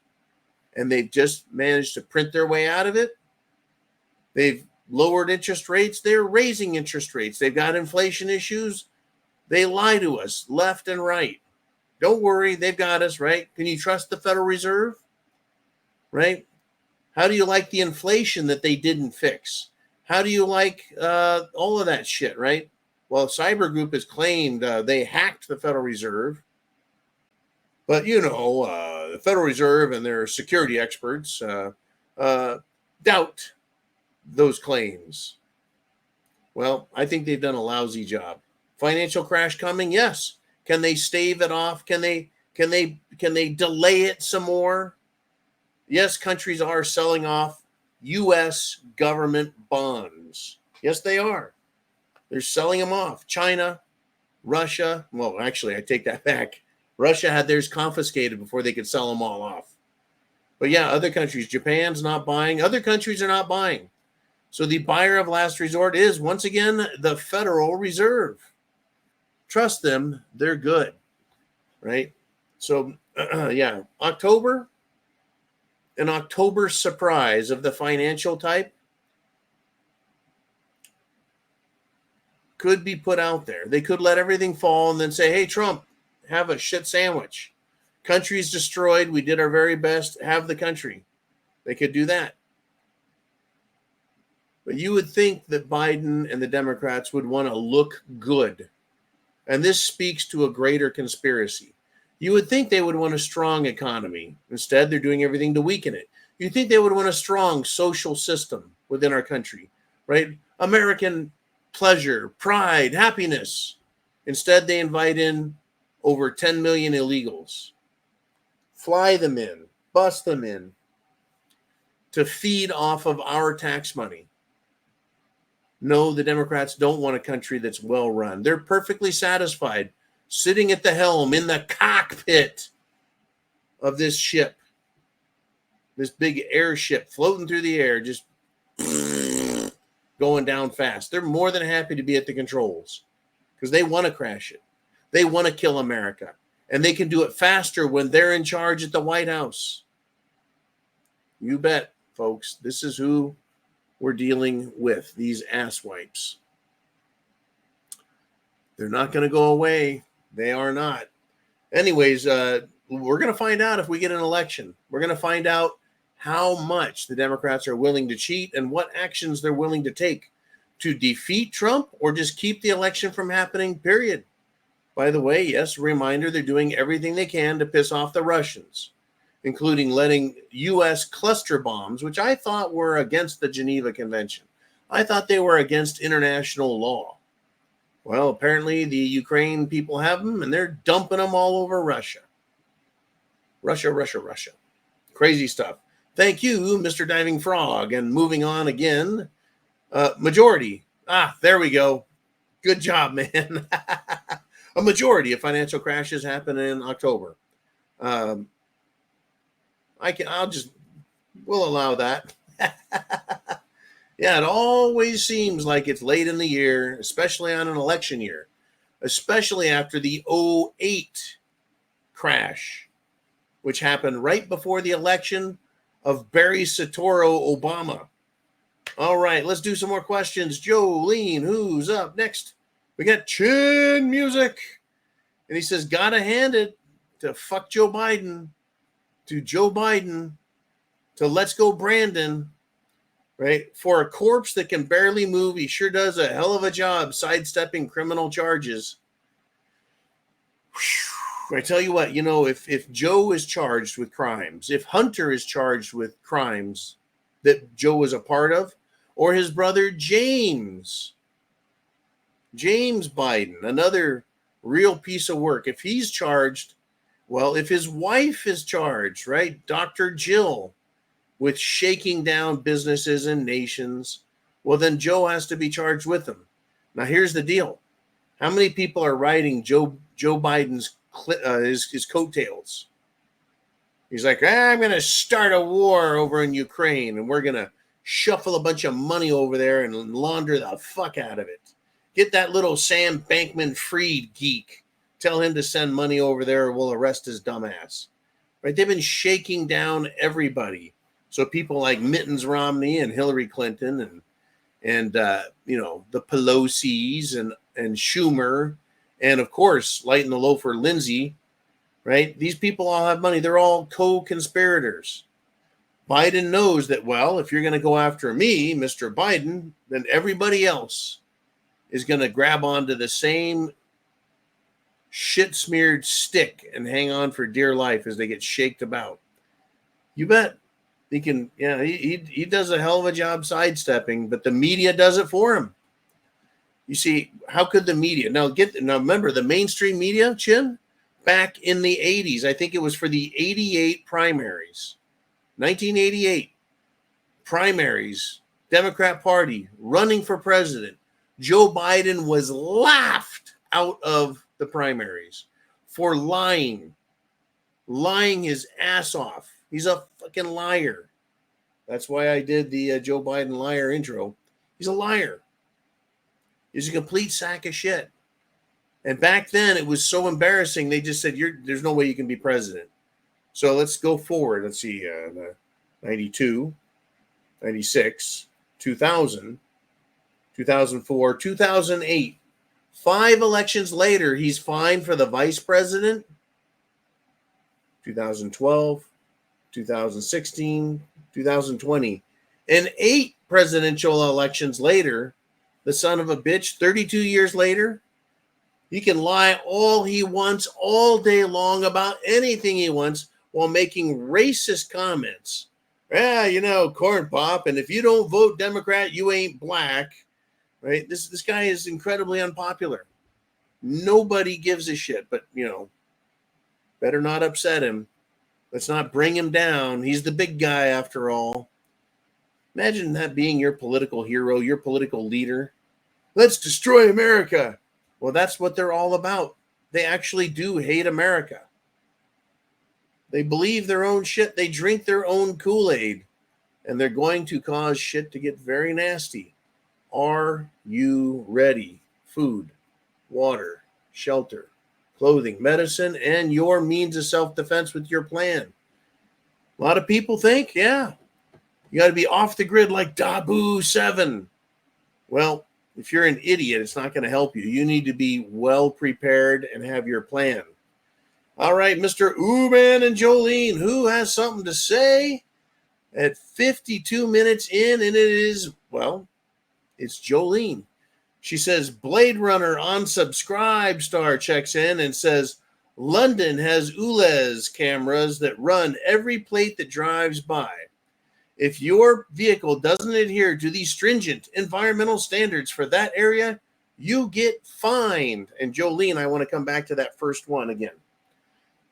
And they've just managed to print their way out of it. They've lowered interest rates. They're raising interest rates. They've got inflation issues. They lie to us left and right. Don't worry, they've got us, right? Can you trust the Federal Reserve? Right? How do you like the inflation that they didn't fix? How do you like all of that shit, right? Well, Cyber Group has claimed they hacked the Federal Reserve. But, the Federal Reserve and their security experts doubt those claims. Well, I think they've done a lousy job. Financial crash coming? Yes. Can they stave it off? Can they delay it some more? Yes, countries are selling off U.S. government bonds. Yes, they are. They're selling them off. China, Russia. Well, actually, I take that back. Russia had theirs confiscated before they could sell them all off. But yeah, other countries, Japan's not buying. Other countries are not buying. So the buyer of last resort is, once again, the Federal Reserve. Trust them. They're good, right? So, yeah, October, an October surprise of the financial type could be put out there. They could let everything fall and then say, hey, Trump, have a shit sandwich. Country's destroyed. We did our very best. Have the country. They could do that. But you would think that Biden and the Democrats would want to look good. And this speaks to a greater conspiracy. You would think they would want a strong economy. Instead, they're doing everything to weaken it. You'd think they would want a strong social system within our country, right? American pleasure, pride, happiness. Instead, they invite in over 10 million illegals, fly them in, bust them in to feed off of our tax money. No, the Democrats don't want a country that's well run. They're perfectly satisfied sitting at the helm in the cockpit of this ship, this big airship floating through the air, just going down fast. They're more than happy to be at the controls because they want to crash it. They want to kill America. And they can do it faster when they're in charge at the White House. You bet, folks. This is who we're dealing with, these asswipes. They're not going to go away. They are not. Anyways, we're going to find out if we get an election. We're going to find out how much the Democrats are willing to cheat and what actions they're willing to take to defeat Trump or just keep the election from happening, period. By the way, yes, reminder, they're doing everything they can to piss off the Russians, including letting U.S. cluster bombs, which I thought were against the Geneva Convention. I thought they were against international law. Well, apparently the Ukraine people have them, and they're dumping them all over Russia. Russia. Crazy stuff. Thank you, Mr. Diving Frog. And moving on again, majority. There we go. Good job, man. A majority of financial crashes happen in October. We'll allow that. Yeah, it always seems like it's late in the year, especially on an election year, especially after the 2008 crash, which happened right before the election of Barry Soetoro Obama. All right, let's do some more questions. Jolene, who's up next? We got Chin Music. And he says, gotta hand it to fuck Joe Biden, to let's go Brandon, right? For a corpse that can barely move, he sure does a hell of a job sidestepping criminal charges. Whew. I tell you what, if Joe is charged with crimes, if Hunter is charged with crimes that Joe was a part of, or his brother James Biden, another real piece of work, if he's charged, well, if his wife is charged, right, Dr. Jill, with shaking down businesses and nations, well, then Joe has to be charged with them. Now, here's the deal. How many people are riding Joe Biden's his coattails? He's like, I'm going to start a war over in Ukraine, and we're going to shuffle a bunch of money over there and launder the fuck out of it. Get that little Sam Bankman-Fried geek. Tell him to send money over there or we'll arrest his dumbass. Right? They've been shaking down everybody. So people like Mittens Romney and Hillary Clinton and the Pelosi's and Schumer and, of course, lighting the low for Lindsey, right? These people all have money. They're all co-conspirators. Biden knows that, well, if you're going to go after me, Mr. Biden, then everybody else is going to grab onto the same shit-smeared stick and hang on for dear life as they get shaked about. You bet. He can, he does a hell of a job sidestepping, but the media does it for him. You see, how could the media now remember the mainstream media, Chin, back in the 80s, I think it was for the 88 primaries, 1988 primaries, Democrat Party running for president. Joe Biden was laughed out of the primaries for lying his ass off. He's a fucking liar. That's why I did the Joe Biden liar intro. He's a liar. He's a complete sack of shit. And back then, it was so embarrassing. They just said, there's no way you can be president. So let's go forward. Let's see, 92, 96, 2000, 2004, 2008. 5 elections later, he's fine for the vice president. 2012, 2016, 2020. And 8 presidential elections later, the son of a bitch, 32 years later, he can lie all he wants all day long about anything he wants while making racist comments. Yeah, corn pop, and if you don't vote Democrat, you ain't black. Right? This guy is incredibly unpopular. Nobody gives a shit, but better not upset him. Let's not bring him down. He's the big guy after all. Imagine that being your political hero, your political leader. Let's destroy America. Well, that's what they're all about. They actually do hate America. They believe their own shit. They drink their own Kool-Aid. And they're going to cause shit to get very nasty. Are you ready? Food, water, shelter, clothing, medicine, and your means of self-defense with your plan. A lot of people think, you got to be off the grid like Dabu 7. Well, if you're an idiot, it's not going to help you. You need to be well prepared and have your plan. All right, Mr. Uman and Jolene, who has something to say? At 52 minutes in, and it's Jolene. She says, Blade Runner unsubscribe star checks in and says, London has ULEZ cameras that run every plate that drives by. If your vehicle doesn't adhere to the stringent environmental standards for that area, you get fined. And Jolene, I want to come back to that first one again.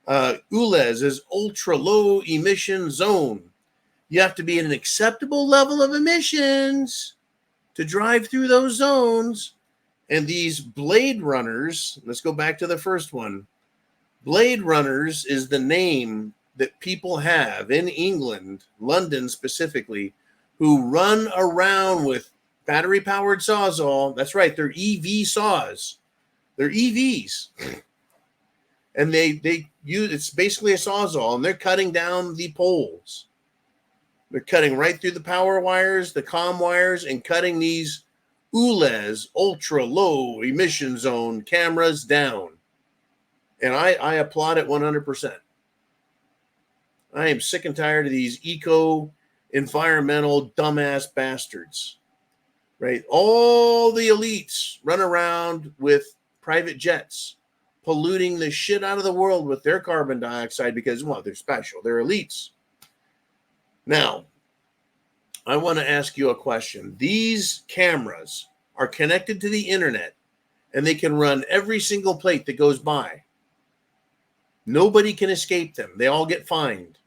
ULEZ is ultra low emission zone. You have to be at an acceptable level of emissions to drive through those zones. And these Blade Runners, let's go back to the first one. Blade Runners is the name that people have in England, London specifically, who run around with battery-powered Sawzall. That's right, they're EV saws. They're EVs. And they use, it's basically a Sawzall, and they're cutting down the poles. They're cutting right through the power wires, the comm wires, and cutting these ULEZ, ultra-low emission zone cameras down. And I applaud it 100%. I am sick and tired of these eco-environmental dumbass bastards, right? All the elites run around with private jets, polluting the shit out of the world with their carbon dioxide because, they're special. They're elites. Now, I want to ask you a question. These cameras are connected to the internet, and they can run every single plate that goes by. Nobody can escape them. They all get fined.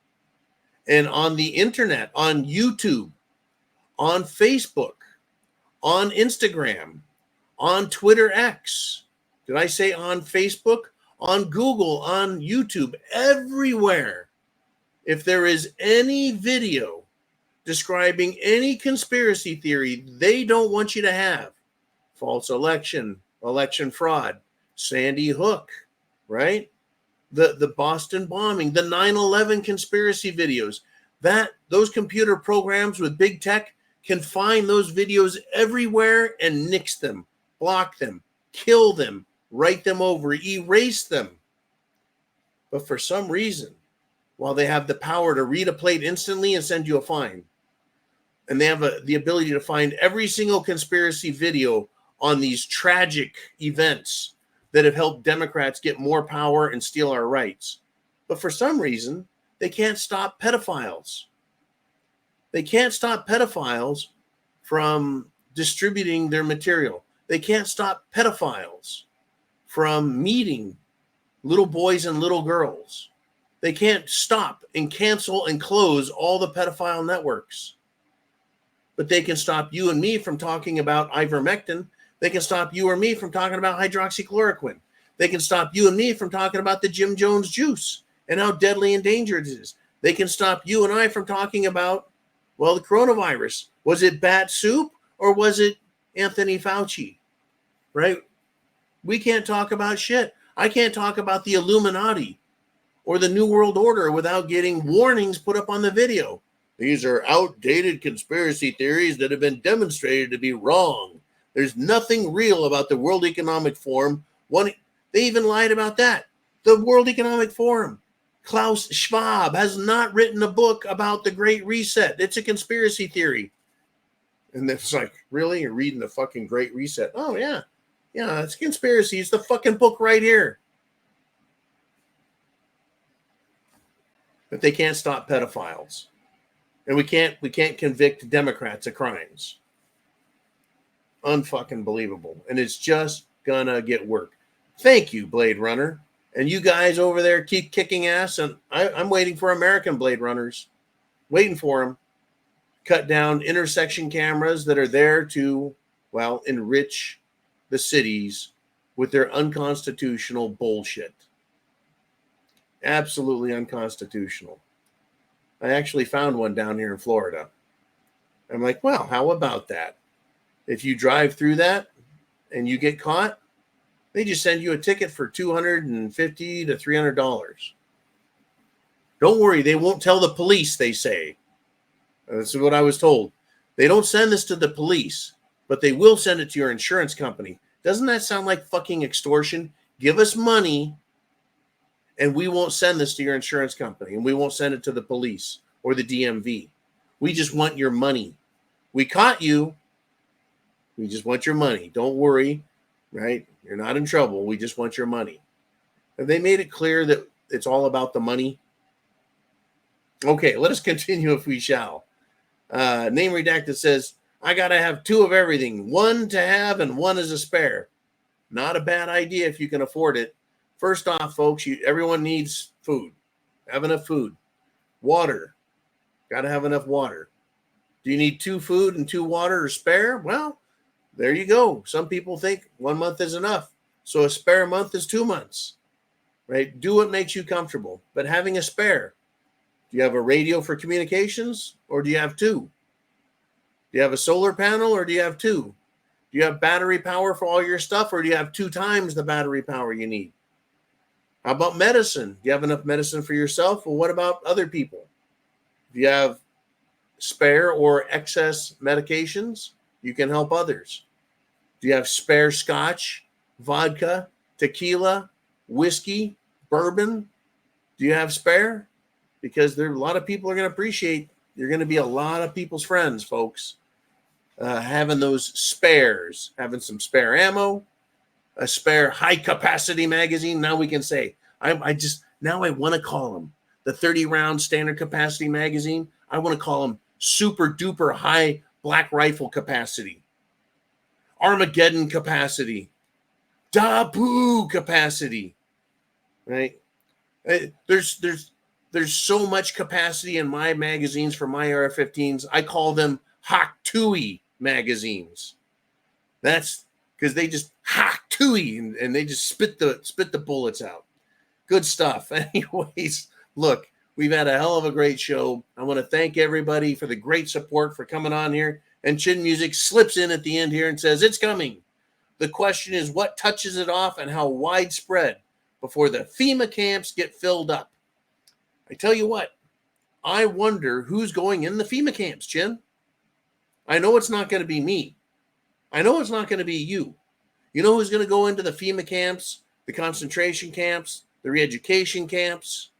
And on the internet, on YouTube, on Facebook, on Instagram, on Twitter X, did I say on Facebook? On Google, on YouTube, everywhere. If there is any video describing any conspiracy theory they don't want you to have, false election, election fraud, Sandy Hook, right? The Boston bombing, the 9/11 conspiracy videos, those computer programs with big tech can find those videos everywhere and nix them, block them, kill them, write them over, erase them. But for some reason, while they have the power to read a plate instantly and send you a fine, and they have the ability to find every single conspiracy video on these tragic events that have helped Democrats get more power and steal our rights. But for some reason, they can't stop pedophiles. They can't stop pedophiles from distributing their material. They can't stop pedophiles from meeting little boys and little girls. They can't stop and cancel and close all the pedophile networks. But they can stop you and me from talking about ivermectin. They can stop you or me from talking about hydroxychloroquine. They can stop you and me from talking about the Jim Jones juice and how deadly and dangerous it is. They can stop you and I from talking about, well, the coronavirus. Was it bat soup or was it Anthony Fauci? Right? We can't talk about shit. I can't talk about the Illuminati or the New World Order without getting warnings put up on the video. These are outdated conspiracy theories that have been demonstrated to be wrong. There's nothing real about the World Economic Forum. They even lied about that. The World Economic Forum. Klaus Schwab has not written a book about the Great Reset. It's a conspiracy theory. And it's like, really? You're reading the fucking Great Reset? Oh, yeah. Yeah, it's a conspiracy. It's the fucking book right here. But they can't stop pedophiles. And we can't convict Democrats of crimes. Unfucking believable. And it's just gonna get work. Thank you, Blade Runner. And you guys over there keep kicking ass. And I'm waiting for American Blade Runners. Waiting for them. Cut down intersection cameras that are there to, well, enrich the cities with their unconstitutional bullshit. Absolutely unconstitutional. I actually found one down here in Florida. I'm like, well, how about that? If you drive through that and you get caught, they just send you a ticket for $250 to $300. Don't worry, they won't tell the police, they say. This is what I was told. They don't send this to the police, but they will send it to your insurance company. Doesn't that sound like fucking extortion? Give us money, and we won't send this to your insurance company, and we won't send it to the police or the DMV. We just want your money. We caught you. We just want your money. Don't worry, right? You're not in trouble. We just want your money. Have they made it clear that it's all about the money? Okay, let us continue if we shall. Name Redacted says, I got to have two of everything, one to have and one as a spare. Not a bad idea if you can afford it. First off, folks, everyone needs food. Have enough food. Water. Got to have enough water. Do you need 2 food and 2 water or spare? Well, there you go. Some people think 1 month is enough. So a spare month is 2 months, right? Do what makes you comfortable, but having a spare. Do you have a radio for communications or do you have 2? Do you have a solar panel or do you have 2? Do you have battery power for all your stuff or do you have 2 times the battery power you need? How about medicine? Do you have enough medicine for yourself? Well, what about other people? If you have spare or excess medications, you can help others. Do you have spare scotch, vodka, tequila, whiskey, bourbon? Do you have spare? Because there are a lot of people are going to appreciate, you're going to be a lot of people's friends, folks, having those spares, having some spare ammo, a spare high-capacity magazine. Now we can say, I want to call them the 30-round standard capacity magazine. I want to call them super-duper high black rifle capacity, Armageddon capacity, Dabu capacity, right? There's so much capacity in my magazines for my AR-15s. I call them Hak-Tui magazines. That's because they just Hak-Tui and they just spit the bullets out. Good stuff. Anyways, look, we've had a hell of a great show. I want to thank everybody for the great support for coming on here. And Chin Music slips in at the end here and says, it's coming. The question is what touches it off and how widespread before the FEMA camps get filled up. I tell you what, I wonder who's going in the FEMA camps, Chin. I know it's not going to be me. I know it's not going to be you. You know who's going to go into the FEMA camps, the concentration camps, the re-education camps?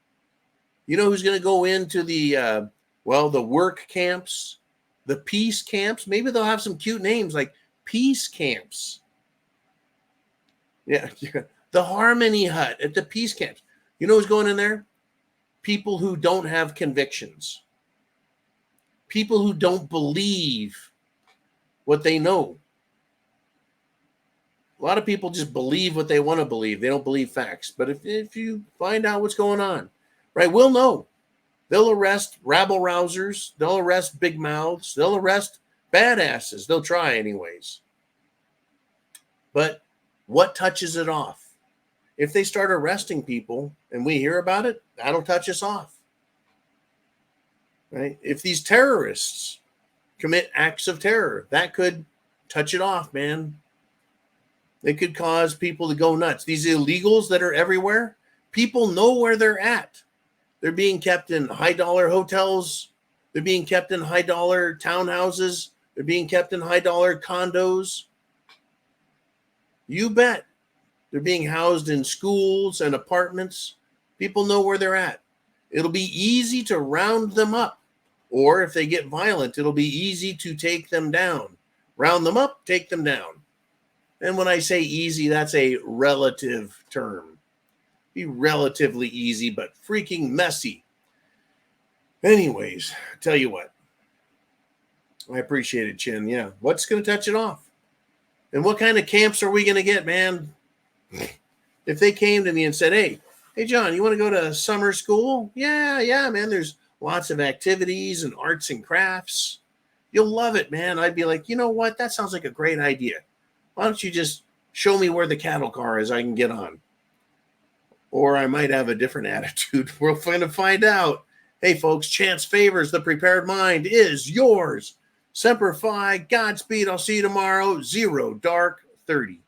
You know who's going to go into the work camps, the peace camps? Maybe they'll have some cute names like peace camps. Yeah, the Harmony Hut at the peace camps. You know who's going in there? People who don't have convictions. People who don't believe what they know. A lot of people just believe what they want to believe. They don't believe facts. But if you find out what's going on, right, we'll know. They'll arrest rabble rousers. They'll arrest big mouths. They'll arrest badasses. They'll try anyways. But what touches it off? If they start arresting people and we hear about it, that'll touch us off. Right? If these terrorists commit acts of terror, that could touch it off, man. They could cause people to go nuts. These illegals that are everywhere, people know where they're at. They're being kept in high-dollar hotels. They're being kept in high-dollar townhouses. They're being kept in high-dollar condos. You bet. They're being housed in schools and apartments. People know where they're at. It'll be easy to round them up. Or if they get violent, it'll be easy to take them down. Round them up, take them down. And when I say easy, that's a relative term. Be relatively easy, but freaking messy. Anyways, tell you what. I appreciate it, Chin. Yeah. What's going to touch it off? And what kind of camps are we going to get, man? If they came to me and said, hey, John, you want to go to summer school? Yeah, man. There's lots of activities and arts and crafts. You'll love it, man. I'd be like, you know what? That sounds like a great idea. Why don't you just show me where the cattle car is I can get on? Or I might have a different attitude. We're going to find out. Hey, folks, chance favors. The prepared mind is yours. Semper Fi. Godspeed. I'll see you tomorrow. 0 Dark 30.